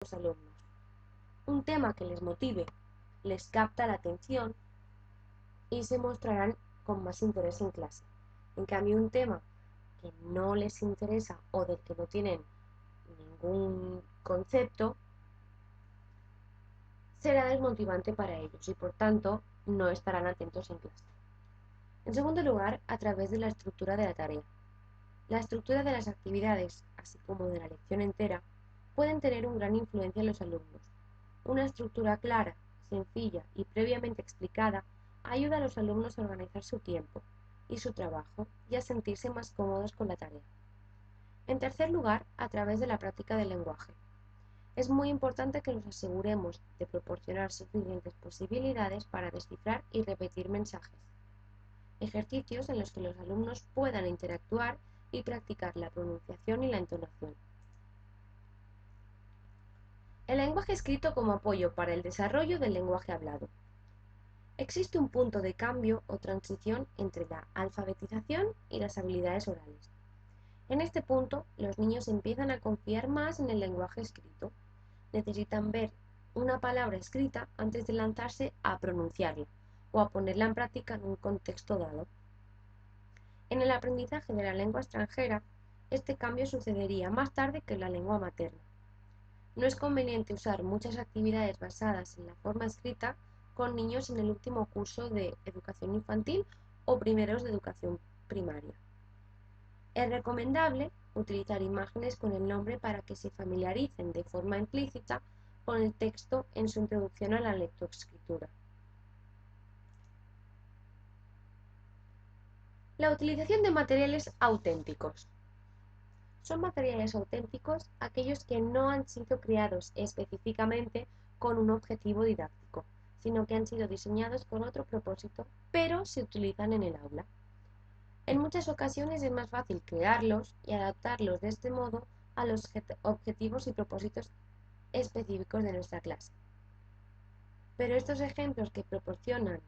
los alumnos. Un tema que les motive, les capta la atención y se mostrarán con más interés en clase. En cambio, un tema que no les interesa o del que no tienen ningún concepto será desmotivante para ellos y por tanto no estarán atentos en clase. En segundo lugar, a través de la estructura de la tarea. La estructura de las actividades, así como de la lección entera, pueden tener una gran influencia en los alumnos. Una estructura clara, sencilla y previamente explicada ayuda a los alumnos a organizar su tiempo y su trabajo y a sentirse más cómodos con la tarea. En tercer lugar, a través de la práctica del lenguaje. Es muy importante que nos aseguremos de proporcionar suficientes posibilidades para descifrar y repetir mensajes. Ejercicios en los que los alumnos puedan interactuar y practicar la pronunciación y la entonación. El lenguaje escrito como apoyo para el desarrollo del lenguaje hablado. Existe un punto de cambio o transición entre la alfabetización y las habilidades orales. En este punto, los niños empiezan a confiar más en el lenguaje escrito. Necesitan ver una palabra escrita antes de lanzarse a pronunciarla o a ponerla en práctica en un contexto dado. En el aprendizaje de la lengua extranjera, este cambio sucedería más tarde que en la lengua materna. No es conveniente usar muchas actividades basadas en la forma escrita con niños en el último curso de educación infantil o primeros de educación primaria. Es recomendable utilizar imágenes con el nombre para que se familiaricen de forma implícita con el texto en su introducción a la lectoescritura. La utilización de materiales auténticos. Son materiales auténticos aquellos que no han sido creados específicamente con un objetivo didáctico, sino que han sido diseñados con otro propósito, pero se utilizan en el aula. En muchas ocasiones es más fácil crearlos y adaptarlos de este modo a los objetivos y propósitos específicos de nuestra clase. Pero estos ejemplos que proporcionan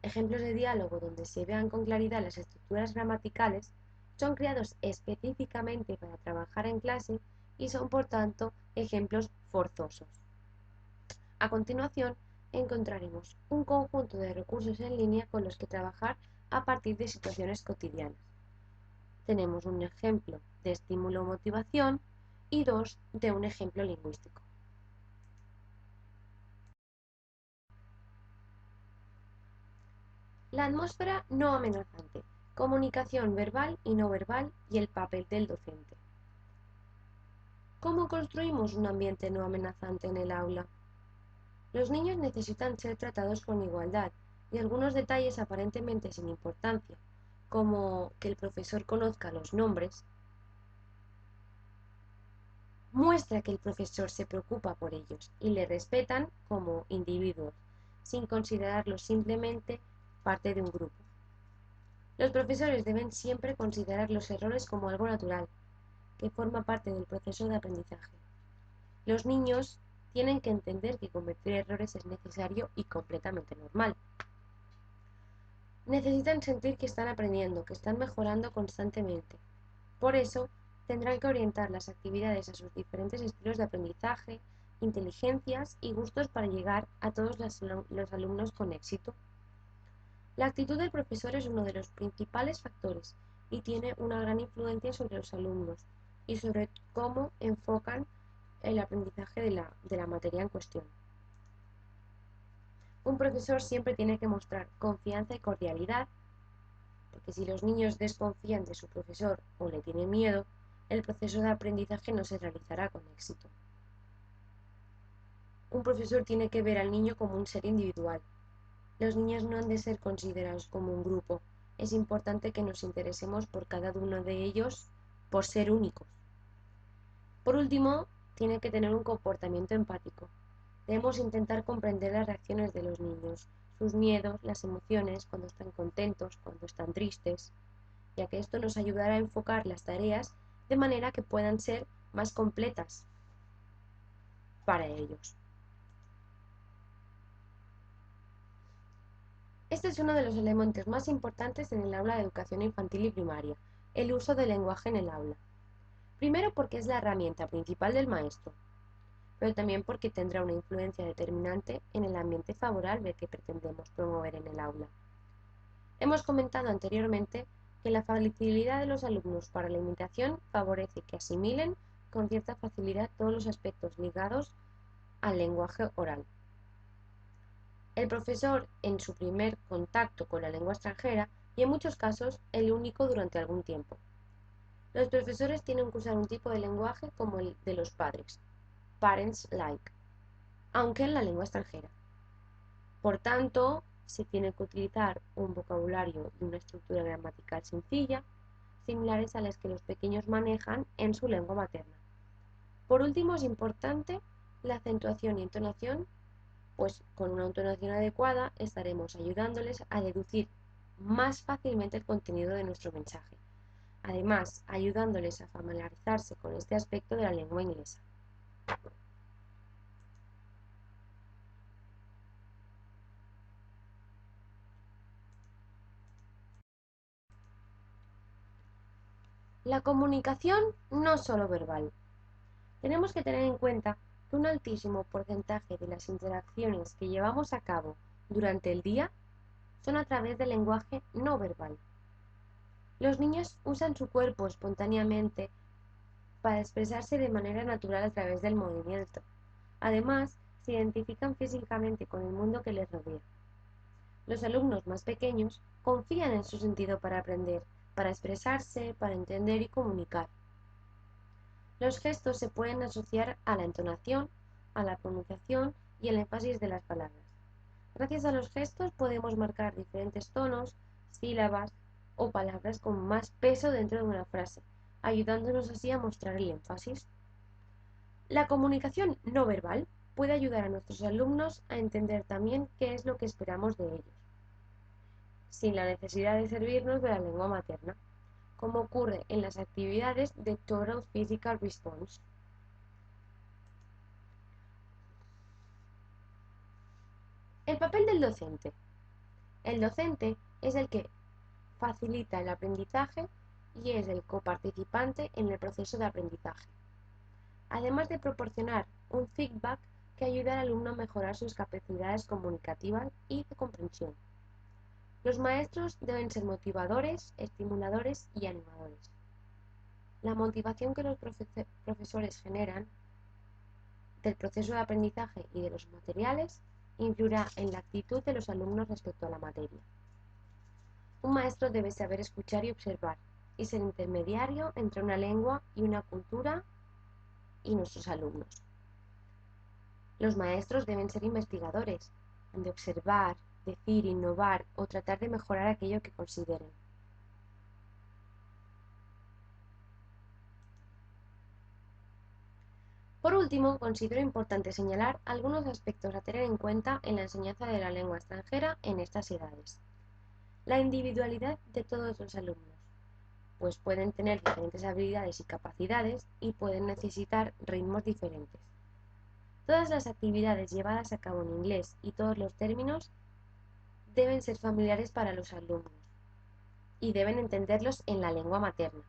ejemplos de diálogo donde se vean con claridad las estructuras gramaticales son creados específicamente para trabajar en clase y son por tanto ejemplos forzosos. A continuación encontraremos un conjunto de recursos en línea con los que trabajar a partir de situaciones cotidianas. Tenemos un ejemplo de estímulo-motivación y dos de un ejemplo lingüístico. La atmósfera no amenazante, comunicación verbal y no verbal y el papel del docente. ¿Cómo construimos un ambiente no amenazante en el aula? Los niños necesitan ser tratados con igualdad y algunos detalles aparentemente sin importancia, como que el profesor conozca los nombres, muestra que el profesor se preocupa por ellos y le respetan como individuos, sin considerarlos simplemente parte de un grupo. Los profesores deben siempre considerar los errores como algo natural, que forma parte del proceso de aprendizaje. Los niños tienen que entender que cometer errores es necesario y completamente normal. Necesitan sentir que están aprendiendo, que están mejorando constantemente. Por eso, tendrán que orientar las actividades a sus diferentes estilos de aprendizaje, inteligencias y gustos para llegar a todos los alumnos con éxito. La actitud del profesor es uno de los principales factores y tiene una gran influencia sobre los alumnos y sobre cómo enfocan el aprendizaje de la materia en cuestión. Un profesor siempre tiene que mostrar confianza y cordialidad, porque si los niños desconfían de su profesor o le tienen miedo, el proceso de aprendizaje no se realizará con éxito. Un profesor tiene que ver al niño como un ser individual. Los niños no han de ser considerados como un grupo. Es importante que nos interesemos por cada uno de ellos por ser únicos. Por último, tiene que tener un comportamiento empático. Debemos intentar comprender las reacciones de los niños, sus miedos, las emociones, cuando están contentos, cuando están tristes, ya que esto nos ayudará a enfocar las tareas de manera que puedan ser más completas para ellos. Este es uno de los elementos más importantes en el aula de educación infantil y primaria, el uso del lenguaje en el aula. Primero porque es la herramienta principal del maestro. pero también porque tendrá una influencia determinante en el ambiente favorable que pretendemos promover en el aula. Hemos comentado anteriormente que la facilidad de los alumnos para la imitación favorece que asimilen con cierta facilidad todos los aspectos ligados al lenguaje oral. El profesor, en su primer contacto con la lengua extranjera, y en muchos casos el único durante algún tiempo. Los profesores tienen que usar un tipo de lenguaje como el de los padres, parents-like, aunque en la lengua extranjera. Por tanto, se tiene que utilizar un vocabulario y una estructura gramatical sencilla, similares a las que los pequeños manejan en su lengua materna. Por último, es importante la acentuación y entonación, pues con una entonación adecuada estaremos ayudándoles a deducir más fácilmente el contenido de nuestro mensaje, además ayudándoles a familiarizarse con este aspecto de la lengua inglesa. La comunicación no solo verbal. Tenemos que tener en cuenta que un altísimo porcentaje de las interacciones que llevamos a cabo durante el día son a través del lenguaje no verbal. Los niños usan su cuerpo espontáneamente para expresarse de manera natural a través del movimiento. Además, se identifican físicamente con el mundo que les rodea. Los alumnos más pequeños confían en su sentido para aprender, para expresarse, para entender y comunicar. Los gestos se pueden asociar a la entonación, a la pronunciación y el énfasis de las palabras. Gracias a los gestos podemos marcar diferentes tonos, sílabas o palabras con más peso dentro de una frase, ayudándonos así a mostrar el énfasis. La comunicación no verbal puede ayudar a nuestros alumnos a entender también qué es lo que esperamos de ellos, sin la necesidad de servirnos de la lengua materna, como ocurre en las actividades de Total Physical Response. El papel del docente. El docente es el que facilita el aprendizaje y es el coparticipante en el proceso de aprendizaje, además de proporcionar un feedback que ayuda al alumno a mejorar sus capacidades comunicativas y de comprensión. Los maestros deben ser motivadores, estimuladores y animadores. La motivación que los profesores generan del proceso de aprendizaje y de los materiales influirá en la actitud de los alumnos respecto a la materia. Un maestro debe saber escuchar y observar y ser intermediario entre una lengua y una cultura y nuestros alumnos. Los maestros deben ser investigadores, han de observar, decir, innovar o tratar de mejorar aquello que consideren. Por último, considero importante señalar algunos aspectos a tener en cuenta en la enseñanza de la lengua extranjera en estas edades. La individualidad de todos los alumnos, pues pueden tener diferentes habilidades y capacidades y pueden necesitar ritmos diferentes. Todas las actividades llevadas a cabo en inglés y todos los términos deben ser familiares para los alumnos y deben entenderlos en la lengua materna.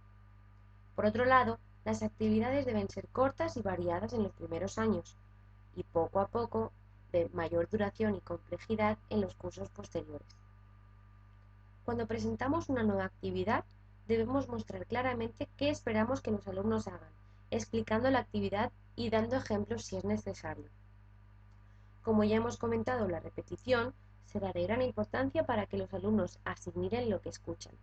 Por otro lado, las actividades deben ser cortas y variadas en los primeros años y poco a poco de mayor duración y complejidad en los cursos posteriores. Cuando presentamos una nueva actividad, debemos mostrar claramente qué esperamos que los alumnos hagan, explicando la actividad y dando ejemplos si es necesario. Como ya hemos comentado, la repetición será de gran importancia para que los alumnos asimilen lo que escuchan.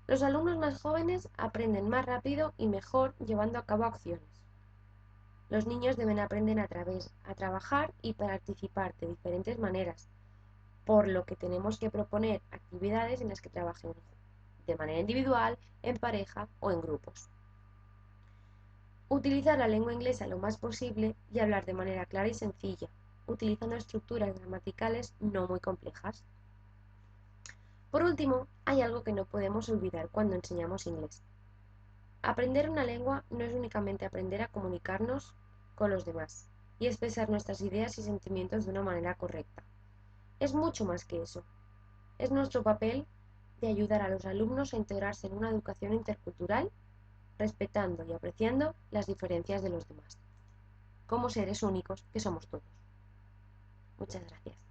Los alumnos más jóvenes aprenden más rápido y mejor llevando a cabo acciones. Los niños deben aprender a trabajar y participar de diferentes maneras, por lo que tenemos que proponer actividades en las que trabajen de manera individual, en pareja o en grupos. Utilizar la lengua inglesa lo más posible y hablar de manera clara y sencilla, utilizando estructuras gramaticales no muy complejas. Por último, hay algo que no podemos olvidar cuando enseñamos inglés. Aprender una lengua no es únicamente aprender a comunicarnos con los demás y expresar nuestras ideas y sentimientos de una manera correcta. Es mucho más que eso. Es nuestro papel de ayudar a los alumnos a integrarse en una educación intercultural, respetando y apreciando las diferencias de los demás. como seres únicos que somos todos. Muchas gracias.